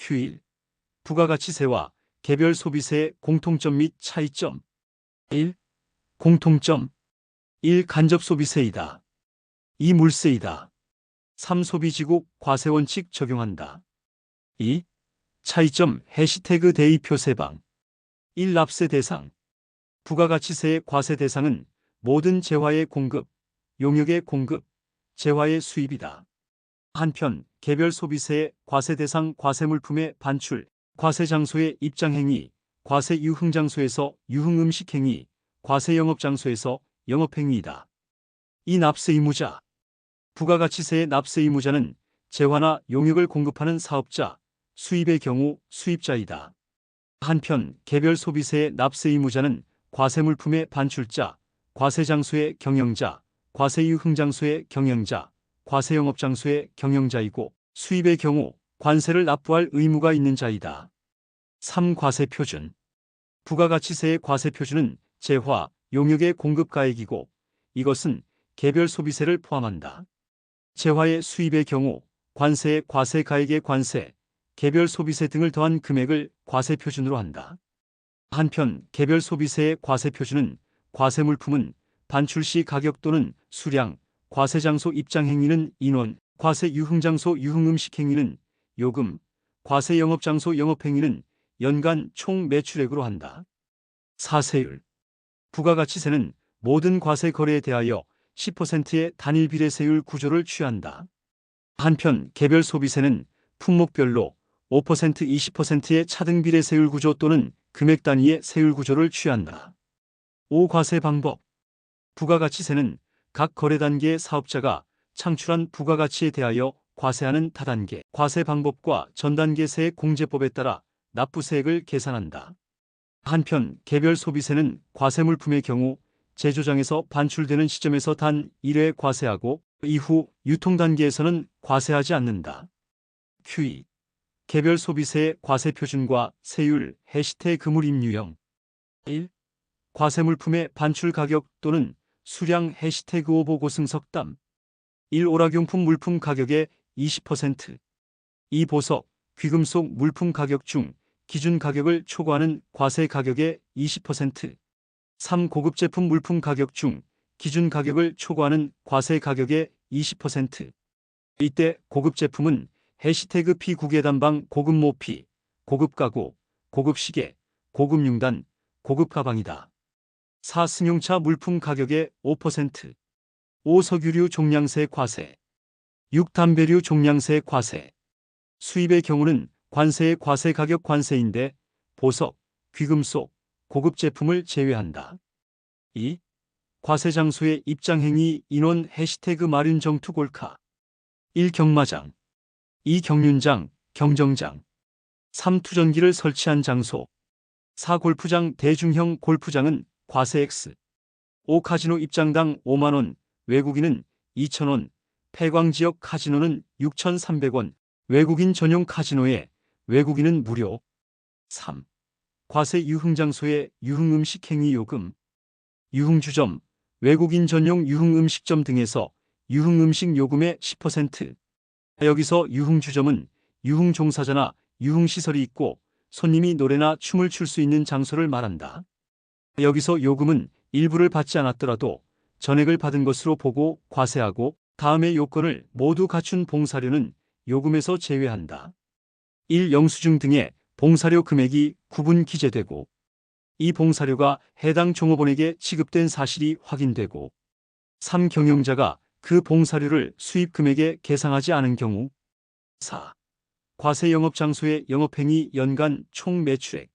Q1. 부가가치세와 개별 소비세의 공통점 및 차이점. 1. 공통점. 1. 간접소비세이다. 2. 물세이다. 3. 소비지국 과세원칙 적용한다. 2. 차이점 해시태그 대의표 세방. 1. 납세 대상. 부가가치세의 과세 대상은 모든 재화의 공급, 용역의 공급, 재화의 수입이다. 한편 개별 소비세의 과세 대상 과세물품의 반출, 과세장소의 입장행위, 과세 유흥장소에서 유흥음식행위, 과세 영업장소에서 영업행위이다. 이 납세의무자. 부가가치세의 납세의무자는 재화나 용역을 공급하는 사업자, 수입의 경우 수입자이다. 한편 개별 소비세의 납세의무자는 과세물품의 반출자, 과세장소의 경영자, 과세유흥장소의 경영자, 과세영업장소의 경영자이고 수입의 경우 관세를 납부할 의무가 있는 자이다. 3. 과세표준. 부가가치세의 과세표준은 재화, 용역의 공급가액이고 이것은 개별 소비세를 포함한다. 재화의 수입의 경우 관세의 과세가액의 관세, 개별 소비세 등을 더한 금액을 과세표준으로 한다. 한편 개별 소비세의 과세표준은 과세물품은 반출 시 가격 또는 수량, 과세장소 입장행위는 인원, 과세유흥장소 유흥음식행위는 요금, 과세영업장소 영업행위는 연간 총 매출액으로 한다. 4. 세율. 부가가치세는 모든 과세 거래에 대하여 10%의 단일 비례세율 구조를 취한다. 한편 개별 소비세는 품목별로 5%, 20%의 차등 비례세율 구조 또는 금액 단위의 세율 구조를 취한다. 5. 과세 방법. 부가가치세는 각 거래 단계의 사업자가 창출한 부가가치에 대하여 과세하는 다단계 과세 방법과 전단계세의 공제법에 따라 납부세액을 계산한다. 한편 개별 소비세는 과세물품의 경우 제조장에서 반출되는 시점에서 단 1회 과세하고 이후 유통단계에서는 과세하지 않는다. Q2. 개별 소비세의 과세표준과 세율 해시태그 그물입류형. 1. 과세물품의 반출 가격 또는 수량 해시태그 오보고승석담. 1. 오락용품 물품 가격의 20%. 2. 보석, 귀금속 물품 가격 중 기준 가격을 초과하는 과세 가격의 20%. 3. 고급 제품 물품 가격 중 기준 가격을 초과하는 과세 가격의 20%. 이때 고급 제품은 해시태그 P9계단방 고급 모피, 고급 가구, 고급 시계, 고급 융단, 고급 가방이다. 4. 승용차 물품 가격의 5%. 5. 석유류 종량세 과세. 6. 담배류 종량세 과세. 수입의 경우는 관세의 과세 가격 관세인데 보석, 귀금속, 고급 제품을 제외한다. 2. 과세장소의 입장행위 인원 해시태그 마륜정투 골카. 1. 경마장. 2. 경륜장, 경정장. 3. 투전기를 설치한 장소. 4. 골프장 대중형 골프장은 과세 X. 5. 카지노 입장당 5만원, 외국인은 2,000원, 폐광지역 카지노는 6,300원, 외국인 전용 카지노에 외국인은 무료. 3. 과세 유흥장소의 유흥음식행위 요금. 유흥주점, 외국인 전용 유흥음식점 등에서 유흥음식 요금의 10%. 여기서 유흥주점은 유흥종사자나 유흥시설이 있고 손님이 노래나 춤을 출 수 있는 장소를 말한다. 여기서 요금은 일부를 받지 않았더라도 전액을 받은 것으로 보고 과세하고 다음의 요건을 모두 갖춘 봉사료는 요금에서 제외한다. 1. 영수증 등의 봉사료 금액이 구분 기재되고 2. 봉사료가 해당 종업원에게 지급된 사실이 확인되고 3. 경영자가 그 봉사료를 수입 금액에 계상하지 않은 경우 4. 과세 영업장소의 영업행위 연간 총 매출액.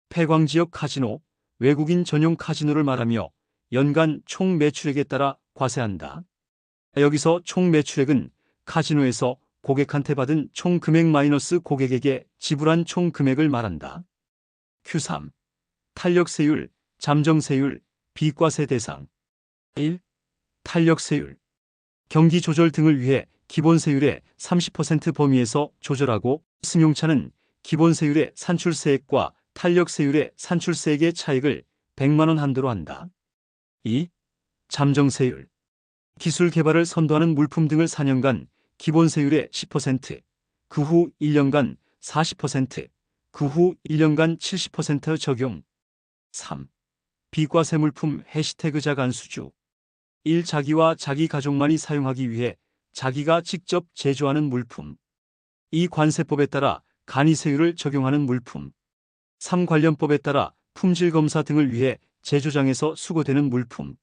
폐광지역 카지노, 외국인 전용 카지노를 말하며 연간 총 매출액에 따라 과세한다. 여기서 총 매출액은 카지노에서 고객한테 받은 총 금액 마이너스 고객에게 지불한 총 금액을 말한다. Q3. 탄력세율, 잠정세율, 비과세 대상. 1. 탄력세율. 경기 조절 등을 위해 기본세율의 30% 범위에서 조절하고 승용차는 기본세율의 산출세액과 탄력세율의 산출세액의 차익을 100만원 한도로 한다. 2. 잠정세율. 기술 개발을 선도하는 물품 등을 4년간 기본세율의 10%, 그 후 1년간 40%, 그 후 1년간 70% 적용. 3. 비과세 물품 해시태그 자간수주. 1. 자기와 자기 가족만이 사용하기 위해 자기가 직접 제조하는 물품. 2. 관세법에 따라 간이세율을 적용하는 물품. 3. 관련법에 따라 품질검사 등을 위해 제조장에서 수거되는 물품.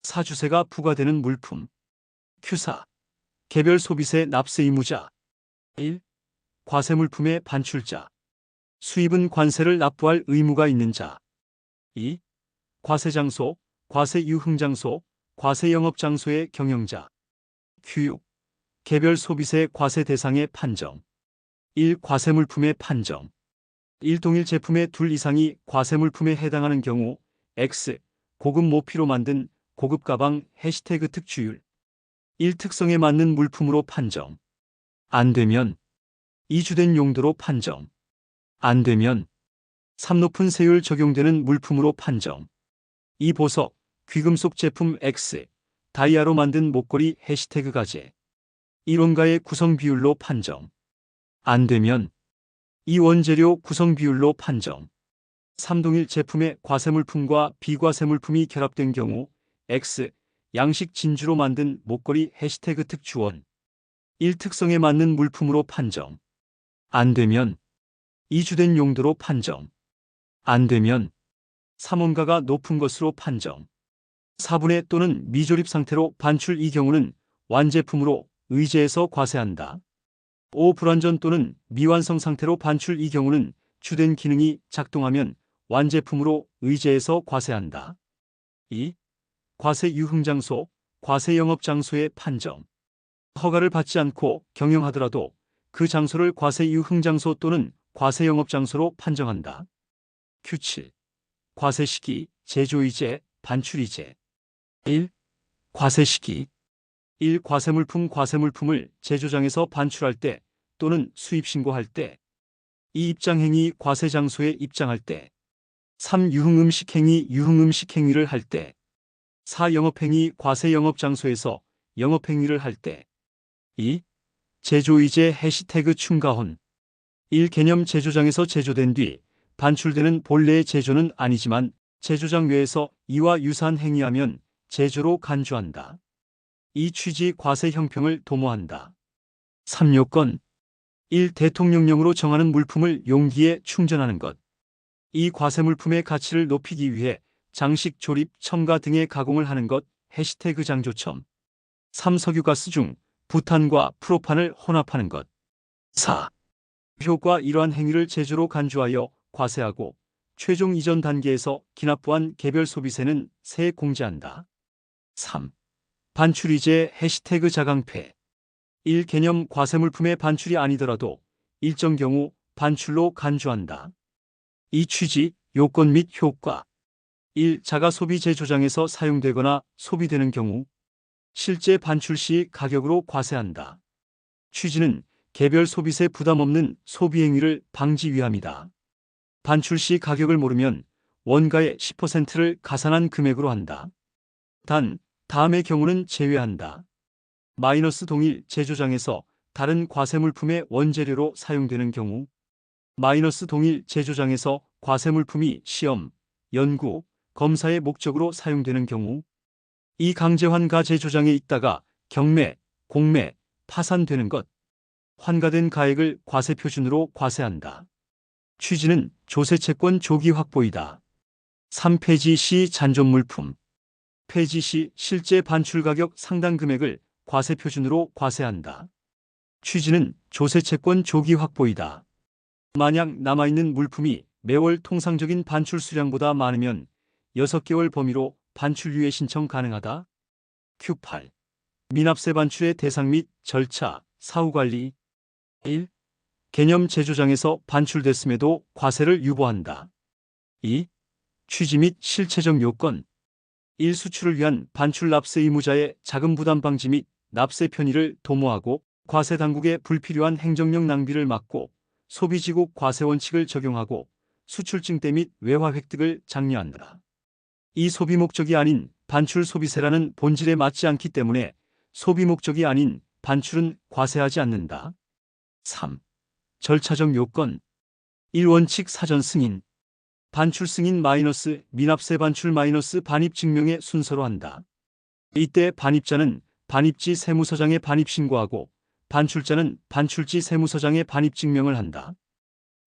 4. 주세가 부과되는 물품. Q4. 개별 소비세 납세 의무자. 1. 과세 물품의 반출자. 수입은 관세를 납부할 의무가 있는 자. 2. 과세장소, 과세유흥장소, 과세영업장소의 경영자. Q6. 개별 소비세 과세 대상의 판정. 1. 과세물품의 판정. 1. 동일 제품의 둘 이상이 과세물품에 해당하는 경우 X. 고급 모피로 만든 고급 가방 해시태그 특주율. 1. 특성에 맞는 물품으로 판정. 안 되면 2. 주된 용도로 판정. 안 되면 3. 높은 세율 적용되는 물품으로 판정. 2. 보석, 귀금속 제품 X. 다이아로 만든 목걸이 해시태그 가제. 1. 원가의 구성 비율로 판정. 안 되면 2. 원재료 구성 비율로 판정. 3. 동일 제품의 과세물품과 비과세물품이 결합된 경우 X. 양식 진주로 만든 목걸이 해시태그 특주원. 1. 특성에 맞는 물품으로 판정. 안 되면 2. 주된 용도로 판정. 안 되면 3. 원가가 높은 것으로 판정. 4분의 또는 미조립 상태로 반출. 이 경우는 완제품으로 의제해서 과세한다. 5. 불완전 또는 미완성 상태로 반출. 이 경우는 주된 기능이 작동하면 완제품으로 의제해서 과세한다. 2. 과세 유흥장소, 과세 영업장소의 판정. 허가를 받지 않고 경영하더라도 그 장소를 과세 유흥장소 또는 과세 영업장소로 판정한다. Q7. 과세 시기, 제조의제, 반출의제. 1. 과세 시기. 1. 과세물품을 제조장에서 반출할 때 또는 수입신고할 때. 2. 입장행위 과세장소에 입장할 때. 3. 유흥음식행위를 할 때. 4. 영업행위 과세영업장소에서 영업행위를 할 때. 2. 제조의제 해시태그 충가혼. 1. 개념 제조장에서 제조된 뒤 반출되는 본래의 제조는 아니지만 제조장 외에서 이와 유사한 행위하면 제조로 간주한다. 2. 취지 과세 형평을 도모한다. 3. 요건. 1. 대통령령으로 정하는 물품을 용기에 충전하는 것. 2. 과세물품의 가치를 높이기 위해 장식, 조립, 첨가 등의 가공을 하는 것 해시태그 장조첨. 3. 석유가스 중 부탄과 프로판을 혼합하는 것. 4. 효과. 이러한 행위를 제조로 간주하여 과세하고 최종 이전 단계에서 기납부한 개별 소비세는 세에 공제한다. 3. 반출의제 해시태그 자강폐. 1. 개념 과세물품의 반출이 아니더라도 일정 경우 반출로 간주한다. 2. 취지, 요건 및 효과. 1. 자가소비 제조장에서 사용되거나 소비되는 경우 실제 반출 시 가격으로 과세한다. 취지는 개별 소비세 부담 없는 소비행위를 방지 위함이다. 반출 시 가격을 모르면 원가의 10%를 가산한 금액으로 한다. 단, 다음의 경우는 제외한다. 마이너스 동일 제조장에서 다른 과세물품의 원재료로 사용되는 경우, 마이너스 동일 제조장에서 과세물품이 시험, 연구, 검사의 목적으로 사용되는 경우, 이 강제환가 제조장에 있다가 경매, 공매, 파산되는 것, 환가된 가액을 과세표준으로 과세한다. 취지는 조세채권 조기 확보이다. 3. 폐지 시 잔존물품. 폐지 시 실제 반출 가격 상당 금액을 과세표준으로 과세한다. 취지는 조세채권 조기 확보이다. 만약 남아있는 물품이 매월 통상적인 반출 수량보다 많으면 6개월 범위로 반출유예 신청 가능하다. Q8. 미납세 반출의 대상 및 절차, 사후관리. 1. 개념 제조장에서 반출됐음에도 과세를 유보한다. 2. 취지 및 실체적 요건. 1. 수출을 위한 반출 납세 의무자의 자금 부담 방지 및 납세 편의를 도모하고 과세당국의 불필요한 행정력 낭비를 막고 소비지국 과세 원칙을 적용하고 수출증대 및 외화 획득을 장려한다. 이 소비 목적이 아닌 반출 소비세라는 본질에 맞지 않기 때문에 소비 목적이 아닌 반출은 과세하지 않는다. 3. 절차적 요건 1. 원칙 사전 승인 반출 승인 마이너스 미납세 반출 마이너스 반입 증명의 순서로 한다. 이때 반입자는 반입지 세무서장에 반입 신고하고 반출자는 반출지 세무서장에 반입 증명을 한다.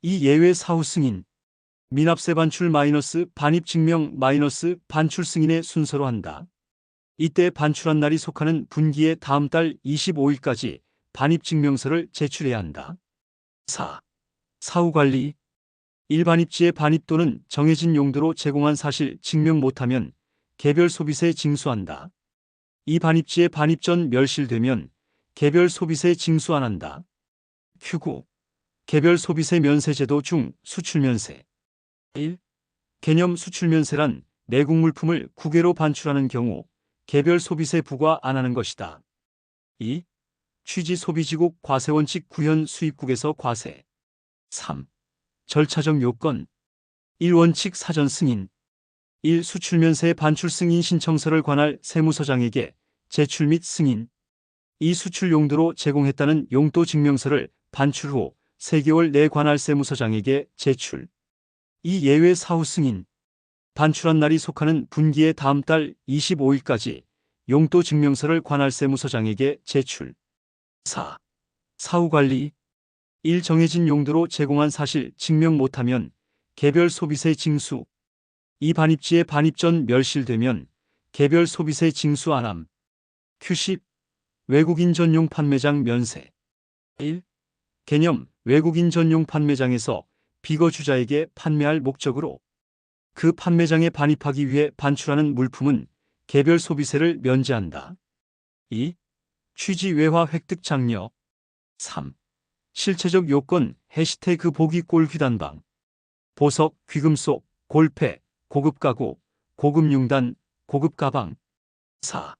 이 예외 사후 승인 미납세 반출 마이너스 반입 증명 마이너스 반출 승인의 순서로 한다. 이때 반출한 날이 속하는 분기의 다음 달 25일까지 반입 증명서를 제출해야 한다. 4. 사후 관리 일반입지의 반입 또는 정해진 용도로 제공한 사실 증명 못하면 개별 소비세 징수한다. 이 반입지의 반입 전 멸실되면 개별 소비세 징수 안 한다. Q9. 개별 소비세 면세 제도 중 수출 면세 1. 개념 수출 면세란 내국 물품을 국외로 반출하는 경우 개별 소비세 부과 안 하는 것이다. 2. 취지 소비지국 과세원칙 구현 수입국에서 과세 3. 절차적 요건 1. 원칙 사전 승인 1. 수출면세 반출 승인 신청서를 관할 세무서장에게 제출 및 승인 2. 수출 용도로 제공했다는 용도 증명서를 반출 후 3개월 내 관할 세무서장에게 제출 2. 예외 사후 승인 반출한 날이 속하는 분기의 다음 달 25일까지 용도 증명서를 관할 세무서장에게 제출 4. 사후 관리 1. 정해진 용도로 제공한 사실 증명 못하면 개별 소비세 징수 2. 반입지의 반입 전 멸실되면 개별 소비세 징수 안함 Q10. 외국인 전용 판매장 면세 1. 개념 외국인 전용 판매장에서 비거주자에게 판매할 목적으로 그 판매장에 반입하기 위해 반출하는 물품은 개별 소비세를 면제한다. 2. 취지 외화 획득 장려 3. 실체적 요건 해시태그 보기골 휘단방 보석, 귀금속, 골패, 고급 가구, 고급 융단, 고급 가방 4.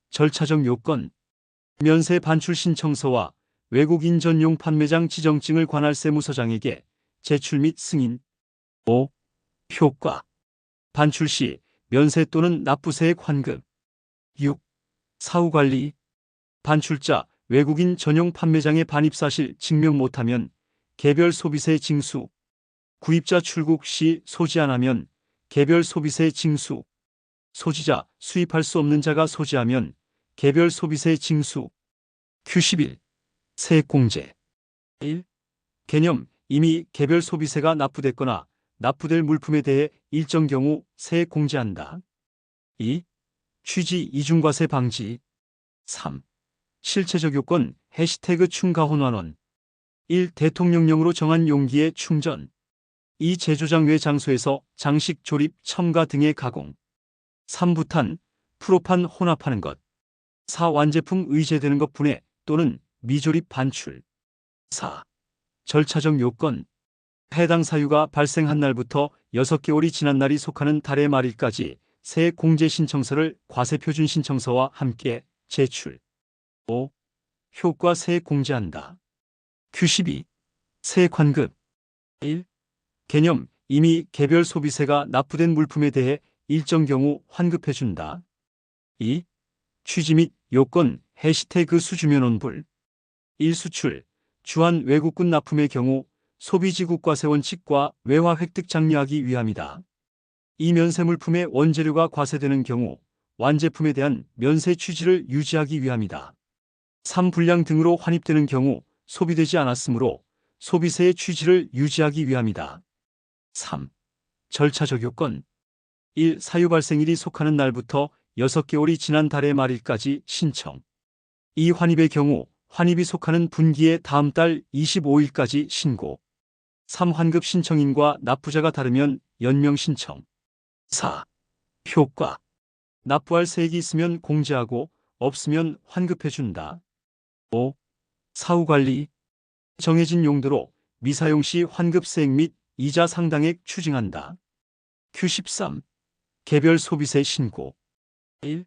절차적 요건 면세 반출 신청서와 외국인 전용 판매장 지정증을 관할 세무서장에게 제출 및 승인 5. 효과 반출 시 면세 또는 납부세액 환급 6. 사후 관리 반출자 외국인 전용 판매장의 반입사실 증명 못하면 개별 소비세 징수 구입자 출국 시 소지 안 하면 개별 소비세 징수 소지자 수입할 수 없는 자가 소지하면 개별 소비세 징수 Q11. 세액공제 1. 개념 이미 개별 소비세가 납부됐거나 납부될 물품에 대해 일정 경우 세액 공제한다. 2. 취지 이중과세 방지 3. 실체적 요건 해시태그 충가혼환원 1. 대통령령으로 정한 용기의 충전 2. 제조장 외 장소에서 장식 조립 첨가 등의 가공 3. 부탄, 프로판 혼합하는 것 4. 완제품 의제되는 것 분해 또는 미조립 반출 4. 절차적 요건 해당 사유가 발생한 날부터 6개월이 지난 날이 속하는 달의 말일까지 세액 공제 신청서를 과세표준 신청서와 함께 제출 5. 효과 세액 공제한다. Q12. 세액 환급 1. 개념 이미 개별 소비세가 납부된 물품에 대해 일정 경우 환급해준다. 2. 취지 및 요건 해시태그 수주면원불 1. 수출 주한 외국군 납품의 경우 소비지국과세 원칙과 외화 획득 장려하기 위함이다. 이 면세 물품의 원재료가 과세되는 경우 완제품에 대한 면세 취지를 유지하기 위함이다. 3. 불량 등으로 환입되는 경우 소비되지 않았으므로 소비세의 취지를 유지하기 위함이다. 3. 절차적 요건 1. 사유 발생일이 속하는 날부터 6개월이 지난 달의 말일까지 신청 2. 환입의 경우 환입이 속하는 분기의 다음 달 25일까지 신고 3. 환급 신청인과 납부자가 다르면 연명 신청 4. 효과 납부할 세액이 있으면 공제하고 없으면 환급해준다. 5. 사후 관리 정해진 용도로 미사용 시 환급세액 및 이자 상당액 추징한다. Q13. 개별 소비세 신고 1.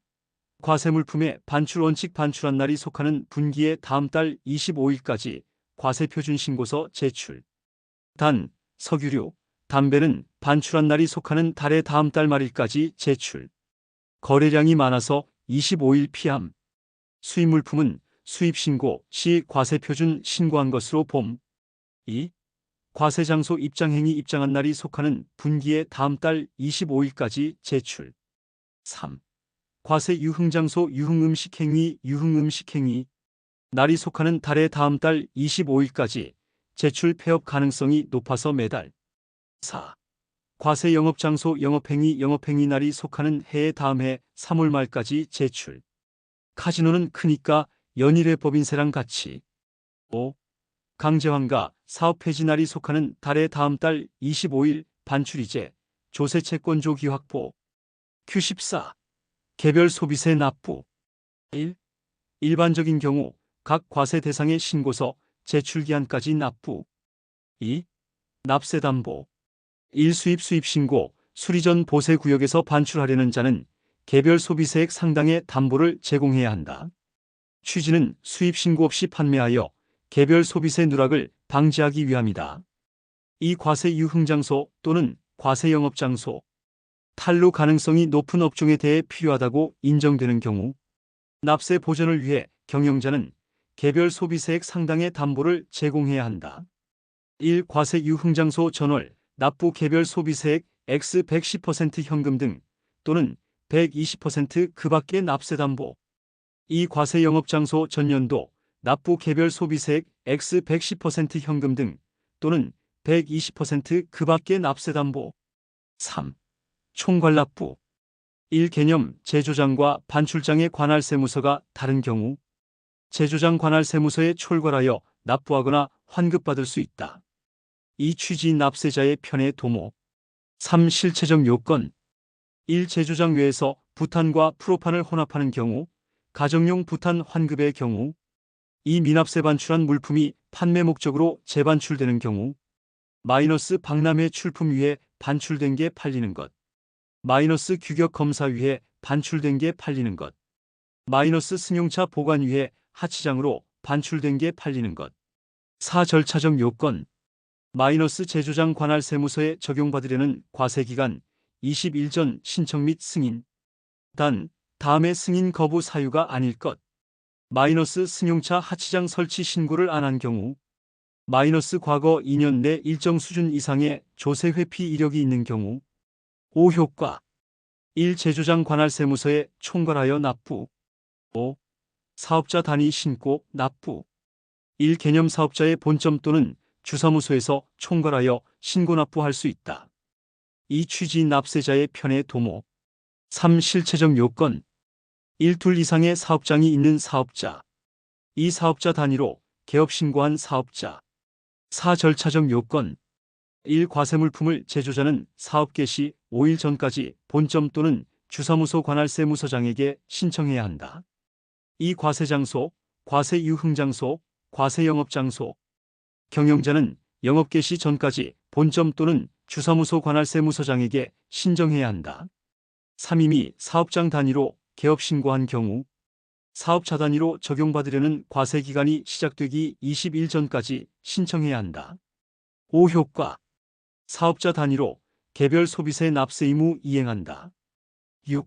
과세물품의 반출 원칙 반출한 날이 속하는 분기의 다음 달 25일까지 과세표준 신고서 제출. 단, 석유류, 담배는 반출한 날이 속하는 달의 다음 달 말일까지 제출. 거래량이 많아서 25일 피함. 수입물품은 수입신고 시 과세표준 신고한 것으로 봄. 2. 과세장소 입장행위 입장한 날이 속하는 분기의 다음 달 25일까지 제출. 3. 과세 유흥장소 유흥음식행위 유흥음식행위 날이 속하는 달의 다음 달 25일까지 제출 폐업 가능성이 높아서 매달. 4. 과세 영업장소 영업행위 날이 속하는 해의 다음 해 3월 말까지 제출. 카지노는 크니까 연일의 법인세랑 같이. 5. 강제환가 사업 폐지 날이 속하는 달의 다음 달 25일 반출이제 조세채권 조기 확보. Q14. 개별 소비세 납부. 1. 일반적인 경우 각 과세 대상의 신고서 제출기한까지 납부. 2. 납세담보. 1. 수입신고 수리 전 보세 구역에서 반출하려는 자는 개별 소비세액 상당의 담보를 제공해야 한다. 취지는 수입신고 없이 판매하여 개별 소비세 누락을 방지하기 위함이다. 이 과세 유흥장소 또는 과세 영업장소 탈루 가능성이 높은 업종에 대해 필요하다고 인정되는 경우 납세 보전을 위해 경영자는 개별 소비세액 상당의 담보를 제공해야 한다. 1. 과세 유흥장소 전월 납부 개별 소비세액 X 110% 현금 등 또는 120% 그 밖의 납세담보. 2. 과세 영업장소 전년도 납부 개별 소비세액 X 110% 현금 등 또는 120% 그 밖의 납세담보. 3. 총괄납부. 1. 개념 제조장과 반출장의 관할세무서가 다른 경우 제조장 관할세무서에 출괄하여 납부하거나 환급받을 수 있다. 2. 취지 납세자의 편의 도모. 3. 실체적 요건. 1. 제조장 외에서 부탄과 프로판을 혼합하는 경우 가정용 부탄 환급의 경우 2. 미납세 반출한 물품이 판매 목적으로 재반출되는 경우 마이너스 박람회 출품 위에 반출된 게 팔리는 것 마이너스 규격 검사 위에 반출된 게 팔리는 것 마이너스 승용차 보관 위에 하치장으로 반출된 게 팔리는 것 4. 절차적 요건. 마이너스 제조장 관할세무서에 적용받으려는 과세기간 20일 전 신청 및 승인. 단, 다음에 승인 거부 사유가 아닐 것. 마이너스 승용차 하치장 설치 신고를 안 한 경우. 마이너스 과거 2년 내 일정 수준 이상의 조세 회피 이력이 있는 경우. 5. 효과. 1. 제조장 관할세무서에 총괄하여 납부. 5. 사업자 단위 신고 납부. 1. 개념 사업자의 본점 또는 주사무소에서 총괄하여 신고 납부할 수 있다. 2. 취지 납세자의 편의 도모. 3. 실체적 요건. 1. 둘 이상의 사업장이 있는 사업자. 2. 사업자 단위로 개업 신고한 사업자. 4. 절차적 요건. 1. 과세물품을 제조자는 사업 개시 5일 전까지 본점 또는 주사무소 관할세무서장에게 신청해야 한다. 2. 과세장소, 과세유흥장소, 과세영업장소. 경영자는 영업 개시 전까지 본점 또는 주사무소 관할세무서장에게 신청해야 한다. 3. 이미 사업장 단위로 개업 신고한 경우 사업자 단위로 적용받으려는 과세기간이 시작되기 20일 전까지 신청해야 한다. 5. 효과. 사업자 단위로 개별 소비세 납세 의무 이행한다. 6.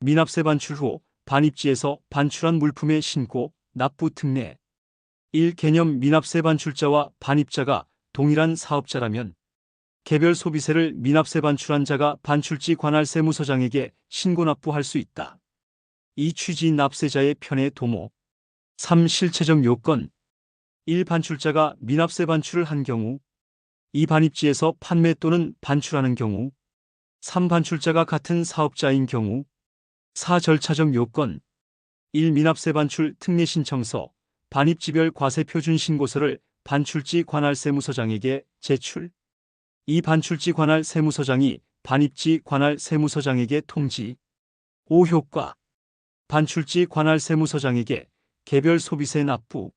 미납세 반출 후 반입지에서 반출한 물품의 신고, 납부 특례. 1. 개념 미납세 반출자와 반입자가 동일한 사업자라면 개별 소비세를 미납세 반출한 자가 반출지 관할세무서장에게 신고 납부할 수 있다. 2. 취지 납세자의 편의 도모. 3. 실체적 요건. 1. 반출자가 미납세 반출을 한 경우 2. 반입지에서 판매 또는 반출하는 경우 3. 반출자가 같은 사업자인 경우 4. 절차적 요건. 1. 미납세 반출 특례 신청서, 반입지별 과세표준 신고서를 반출지 관할세무서장에게 제출. 2. 반출지 관할세무서장이 반입지 관할세무서장에게 통지. 5. 효과. 반출지 관할세무서장에게 개별 소비세 납부.